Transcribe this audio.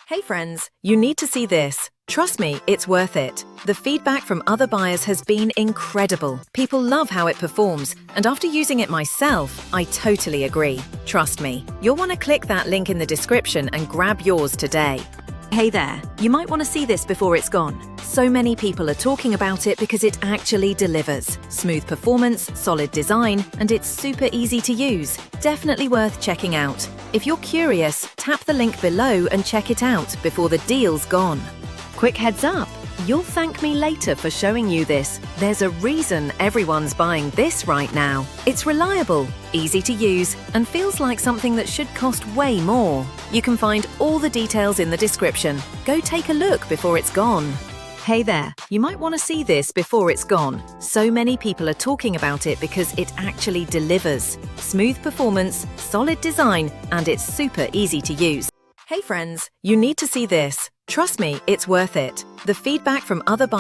Hey friends, you need to see this. Trust me, it's worth it. The feedback from other buyers has been incredible. People love how it performs, and after using it myself, I totally agree. Trust me, you'll want to click that link in the description and grab yours today. Hey there, you might want to see this before it's gone. So many people are talking about it because it actually delivers. Smooth performance, solid design, and it's super easy to use. Definitely worth checking out. If you're curious, tap the link below and check it out before the deal's gone. Quick heads up, you'll thank me later for showing you this. There's a reason everyone's buying this right now. It's reliable, easy to use, and feels like something that should cost way more. You can find all the details in the description. Go take a look before it's gone. Hey there, you might want to see this before it's gone. So many people are talking about it because it actually delivers. Smooth performance, solid design, and it's super easy to use. Hey friends, you need to see this. Trust me, it's worth it. The feedback from other buyers